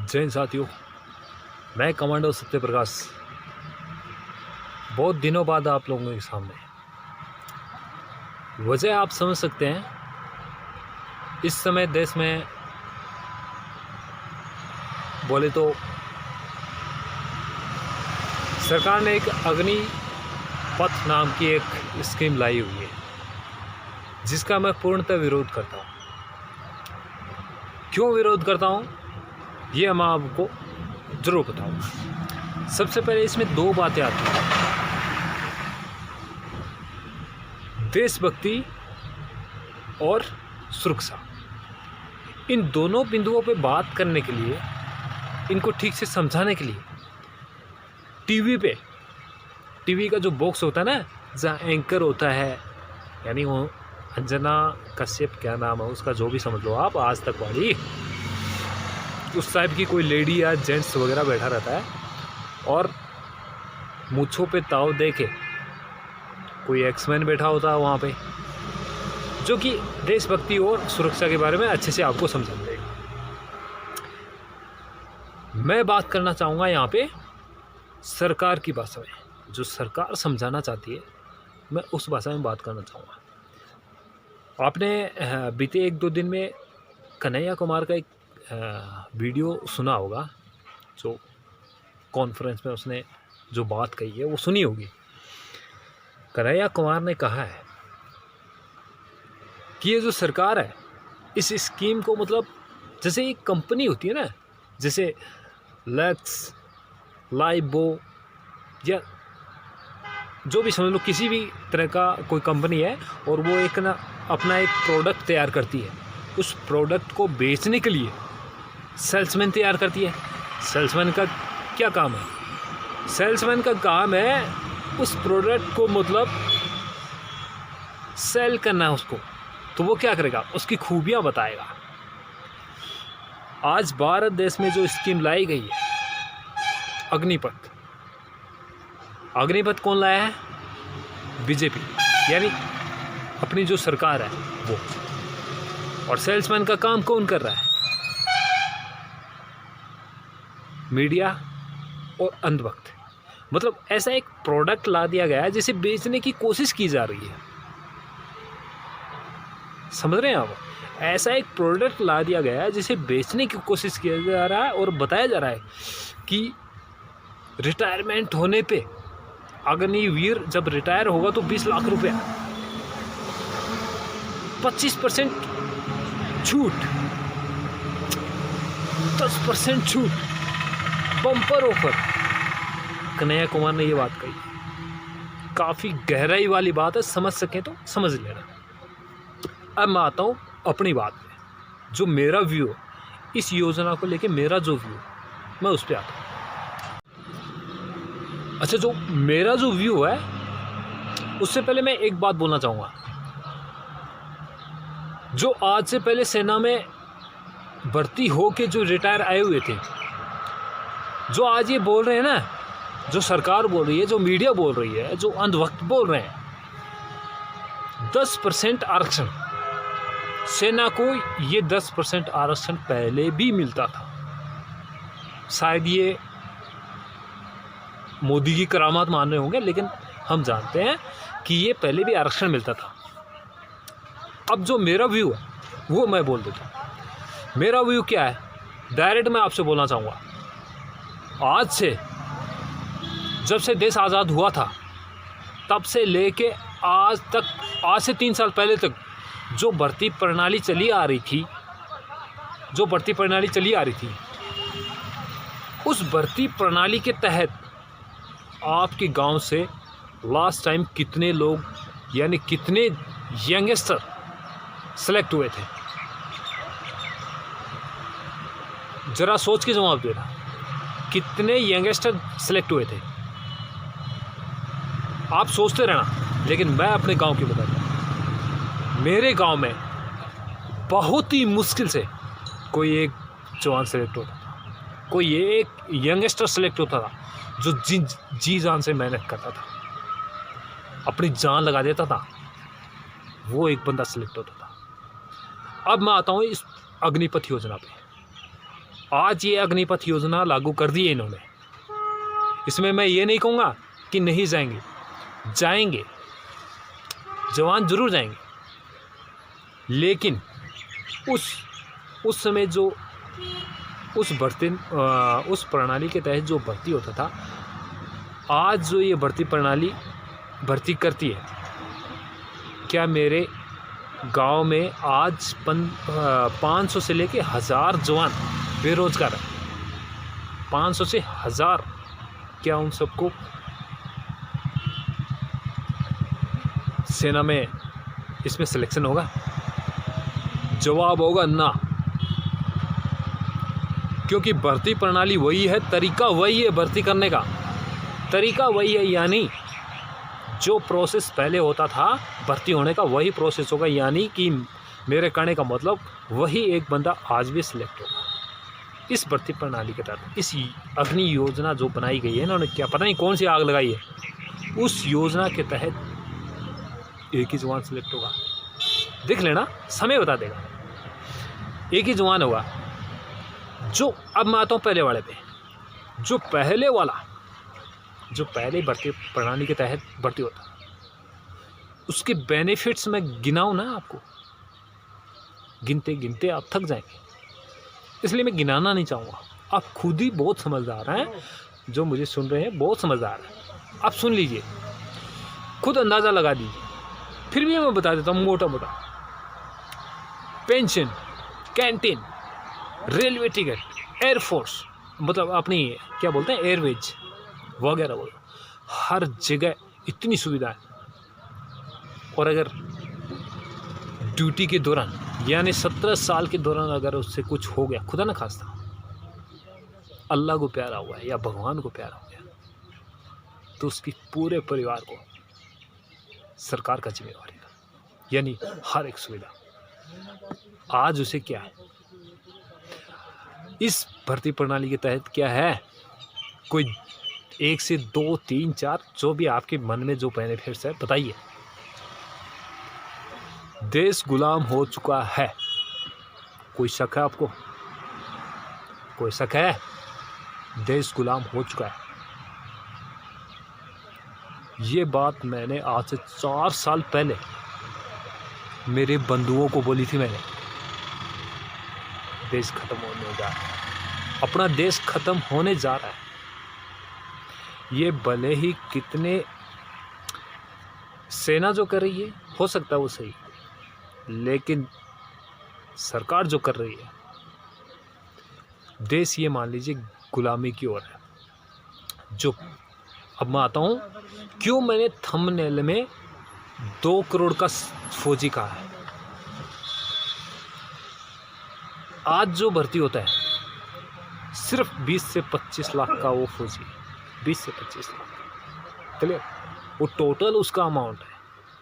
जय हिंद साथियों, मैं कमांडो सत्यप्रकाश बहुत दिनों बाद आप लोगों के सामने। वजह आप समझ सकते हैं, इस समय देश में बोले तो सरकार ने एक अग्निपथ नाम की एक स्कीम लाई हुई है, जिसका मैं पूर्णतः विरोध करता हूँ। क्यों विरोध करता हूँ ये मैं आपको ज़रूर बताऊँगा। सबसे पहले इसमें दो बातें आती हैं, देशभक्ति और सुरक्षा। इन दोनों बिंदुओं पे बात करने के लिए, इनको ठीक से समझाने के लिए टीवी का जो बॉक्स होता है ना, जहाँ एंकर होता है, यानी वो अंजना कश्यप, क्या नाम है उसका, जो भी समझ लो आप, आज तक वाली, उस टाइप की कोई लेडी या जेंट्स वगैरह बैठा रहता है और मूंछों पे ताव दे के कोई एक्समैन बैठा होता है वहाँ पे, जो कि देशभक्ति और सुरक्षा के बारे में अच्छे से आपको समझा देगा। मैं बात करना चाहूँगा यहाँ पे सरकार की भाषा में, जो सरकार समझाना चाहती है, मैं उस भाषा में बात करना चाहूँगा। आपने बीते एक दो दिन में कन्हैया कुमार का एक वीडियो सुना होगा, जो कॉन्फ्रेंस में उसने जो बात कही है वो सुनी होगी। कन्हैया कुमार ने कहा है कि ये जो सरकार है, इस स्कीम को, मतलब जैसे एक कंपनी होती है ना, जैसे लक्स, लाइबो या जो भी समझ लो, किसी भी तरह का कोई कंपनी है और वो एक ना अपना एक प्रोडक्ट तैयार करती है, उस प्रोडक्ट को बेचने के लिए सेल्समैन तैयार करती है। सेल्समैन का क्या काम है? सेल्समैन का काम है उस प्रोडक्ट को मतलब सेल करना है उसको। तो वो क्या करेगा? उसकी खूबियाँ बताएगा। आज भारत देश में जो स्कीम लाई गई है, अग्निपथ, अग्निपथ कौन लाया है? बीजेपी, यानी अपनी जो सरकार है वो। और सेल्समैन का काम कौन कर रहा है? मीडिया और अंधभक्त। मतलब ऐसा एक प्रोडक्ट ला दिया गया है जिसे बेचने की कोशिश की जा रही है। समझ रहे हैं आप? ऐसा एक प्रोडक्ट ला दिया गया है जिसे बेचने की कोशिश किया जा रहा है और बताया जा रहा है कि रिटायरमेंट होने पे अग्निवीर जब रिटायर होगा तो 20 लाख रुपया, 25% छूट, 10% छूट, बम्पर ऑफर। कन्हैया कुमार ने ये बात कही, काफ़ी गहराई वाली बात है, समझ सकें तो समझ लेना। अब मैं आता हूँ अपनी बात में, जो मेरा व्यू है इस योजना को लेके, मेरा जो व्यू मैं उस पर आता हूँ। अच्छा, जो मेरा जो व्यू है, उससे पहले मैं एक बात बोलना चाहूँगा। जो आज से पहले सेना में भर्ती हो के जो रिटायर आए हुए थे, जो आज ये बोल रहे हैं ना, जो सरकार बोल रही है, जो मीडिया बोल रही है, जो अंधभक्त बोल रहे हैं, 10% आरक्षण, सेना को ये 10% आरक्षण पहले भी मिलता था। शायद ये मोदी की करामात मान रहे होंगे, लेकिन हम जानते हैं कि ये पहले भी आरक्षण मिलता था। अब जो मेरा व्यू है वो मैं बोल देता हूँ। मेरा व्यू क्या है, डायरेक्ट मैं आपसे बोलना चाहूँगा। आज से, जब से देश आज़ाद हुआ था, तब से लेके आज तक, आज से 3 साल पहले तक जो भर्ती प्रणाली चली आ रही थी, उस भर्ती प्रणाली के तहत आपके गांव से लास्ट टाइम कितने लोग, यानी कितने यंगस्टर सेलेक्ट हुए थे? ज़रा सोच के जवाब देना, कितने यंगस्टर सेलेक्ट हुए थे? आप सोचते रहना, लेकिन मैं अपने गांव की बताता हूँ। मेरे गांव में बहुत ही मुश्किल से कोई एक जवान सेलेक्ट होता था, कोई एक यंगस्टर सेलेक्ट होता था जो जी जान से मेहनत करता था, अपनी जान लगा देता था, वो एक बंदा सेलेक्ट होता था। अब मैं आता हूँ इस अग्निपथ योजना पे। आज ये अग्निपथ योजना लागू कर दी है इन्होंने। इसमें मैं ये नहीं कहूँगा कि नहीं जाएंगे, जाएंगे, जवान जरूर जाएंगे, लेकिन उस समय जो उस प्रणाली के तहत जो भर्ती होता था, आज जो ये भर्ती प्रणाली भर्ती करती है, क्या मेरे गांव में आज 500 से लेके 1000 जवान बेरोजगार है, 500 से 1000, क्या उन सबको सेना में इसमें सिलेक्शन होगा? जवाब होगा ना, क्योंकि भर्ती प्रणाली वही है, तरीका वही है, भर्ती करने का तरीका वही है, यानी जो प्रोसेस पहले होता था भर्ती होने का वही प्रोसेस होगा। यानी कि मेरे कहने का मतलब वही एक बंदा आज भी सिलेक्ट होगा इस भर्ती प्रणाली के तहत। इस अग्नि योजना जो बनाई गई है इन्होंने, क्या पता नहीं कौन सी आग लगाई है, उस योजना के तहत एक ही जवान सिलेक्ट होगा। देख लेना, समय बता देगा, एक ही जवान होगा। जो अब मैं आता हूँ पहले वाले पे, जो पहले वाला, जो पहले भर्ती प्रणाली के तहत भर्ती होता, उसके बेनिफिट्स मैं गिनाऊँ ना आपको, गिनते गिनते आप थक जाएंगे, इसलिए मैं गिनाना नहीं चाहूँगा। आप खुद ही बहुत समझदार हैं, जो मुझे सुन रहे हैं बहुत समझदार हैं, आप सुन लीजिए, खुद अंदाज़ा लगा दीजिए। फिर भी मैं बता देता हूँ मोटा मोटा। Pension, canteen, railway ticket, air force, मतलब अपनी क्या बोलते हैं एयरवेज वगैरह वगैरह, हर जगह इतनी सुविधा है। और अगर ड्यूटी के दौरान यानी 17 साल के दौरान अगर उससे कुछ हो गया, खुदा न खास्ता, अल्लाह को प्यारा हुआ है या भगवान को प्यारा हो गया, तो उसकी पूरे परिवार को सरकार का जिम्मेवारी था, यानी हर एक सुविधा। आज उसे क्या है, इस भर्ती प्रणाली के तहत क्या है, कोई 1 से 2, 3, 4 जो भी आपके मन में जो बेनिफिट्स है बताइए। देश गुलाम हो चुका है, कोई शक है आपको? कोई शक है? देश गुलाम हो चुका है। ये बात मैंने आज से 4 साल पहले मेरे बंधुओं को बोली थी मैंने। देश खत्म होने जा रहा है, अपना देश खत्म होने जा रहा है। ये भले ही कितने सेना जो कर रही है हो सकता है वो सही, लेकिन सरकार जो कर रही है, देश ये मान लीजिए गुलामी की ओर है। जो अब मैं आता हूँ क्यों मैंने थंबनेल में 2 करोड़ का फौजी कहा है। आज जो भर्ती होता है सिर्फ 20 से 25 लाख का वो फौजी, 20 से 25 लाख, क्लियर? वो टोटल उसका अमाउंट है,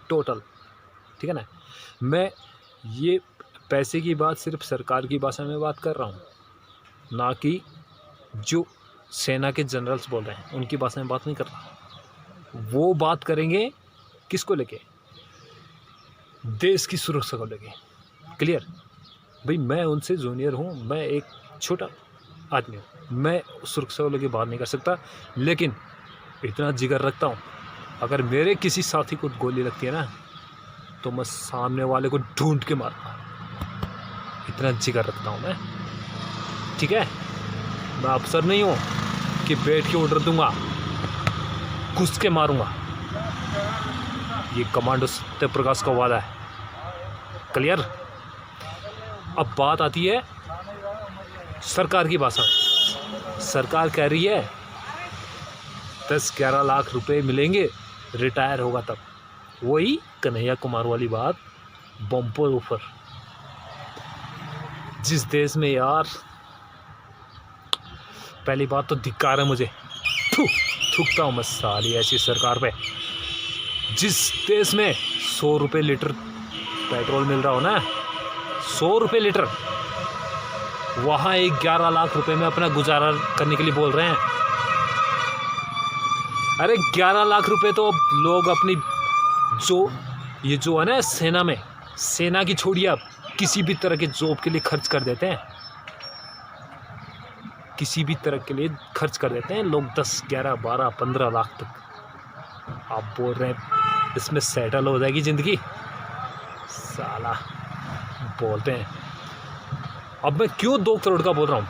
टोटल, ठीक है ना। मैं ये पैसे की बात सिर्फ सरकार की भाषा में बात कर रहा हूँ, ना कि जो सेना के जनरल्स बोल रहे हैं उनकी भाषा में बात नहीं कर रहा। वो बात करेंगे किसको लेके, देश की सुरक्षा को लेके, क्लियर? भाई मैं उनसे जूनियर हूँ, मैं एक छोटा आदमी हूँ, मैं सुरक्षा को लेके बात नहीं कर सकता, लेकिन इतना जिगर रखता हूँ, अगर मेरे किसी साथी को गोली लगती है ना तो मैं सामने वाले को ढूंढ के मारूंगा, इतना जिगर रखता हूँ मैं, ठीक है? मैं अफसर नहीं हूँ कि बैठ के ऑर्डर दूंगा, घुस के मारूंगा। ये कमांडो सत्यप्रकाश का वादा है, क्लियर? अब बात आती है सरकार की भाषा में। सरकार कह रही है 10-11 लाख रुपए मिलेंगे रिटायर होगा तब। वही कन्हैया कुमार वाली बात, बम्पर ऑफर। जिस देश में यार, पहली बात तो धिक्कार है मुझे, थूकता हूँ मैं साली ऐसी सरकार पे। जिस देश में 100 रुपये लीटर पेट्रोल मिल रहा हो ना, 100 रुपये लीटर, वहाँ 11 लाख रुपए में अपना गुजारा करने के लिए बोल रहे हैं। अरे 11 लाख रुपए तो अब लोग अपनी ये जो है ना सेना में, सेना की छोड़िए, अब किसी भी तरह के जॉब के लिए खर्च कर देते हैं। किसी भी तरह के लिए खर्च कर देते हैं लोग 10, 11, 12, 15 लाख तक। आप बोल रहे हैं इसमें सेटल हो जाएगी ज़िंदगी, साला बोलते हैं। अब मैं क्यों 2 करोड़ का बोल रहा हूँ,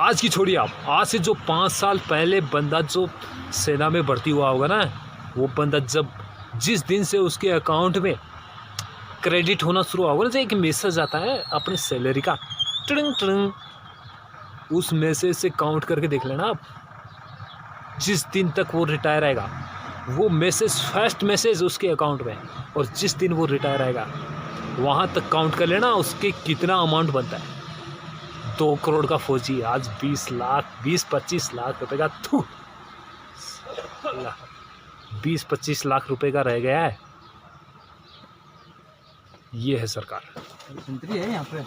आज की छोड़िए आप, आज से जो 5 साल पहले बंदा जो सेना में भर्ती हुआ होगा ना, वो बंदा जब जिस दिन से उसके अकाउंट में क्रेडिट होना शुरू होगा ना, एक मैसेज आता है अपनी सैलरी का, टिड़िंग टिड़िंग, उस मैसेज से काउंट करके देख लेना आप, जिस दिन तक वो रिटायर आएगा वो मैसेज, फर्स्ट मैसेज उसके अकाउंट में, और जिस दिन वो रिटायर आएगा वहाँ तक काउंट कर लेना उसके कितना अमाउंट बनता है। 2 करोड़ का फौजी आज 20 लाख 20-25 लाख रुपए का 20-25 लाख रुपए का रह गया है। ये है सरकार। संतरी है यहाँ पे।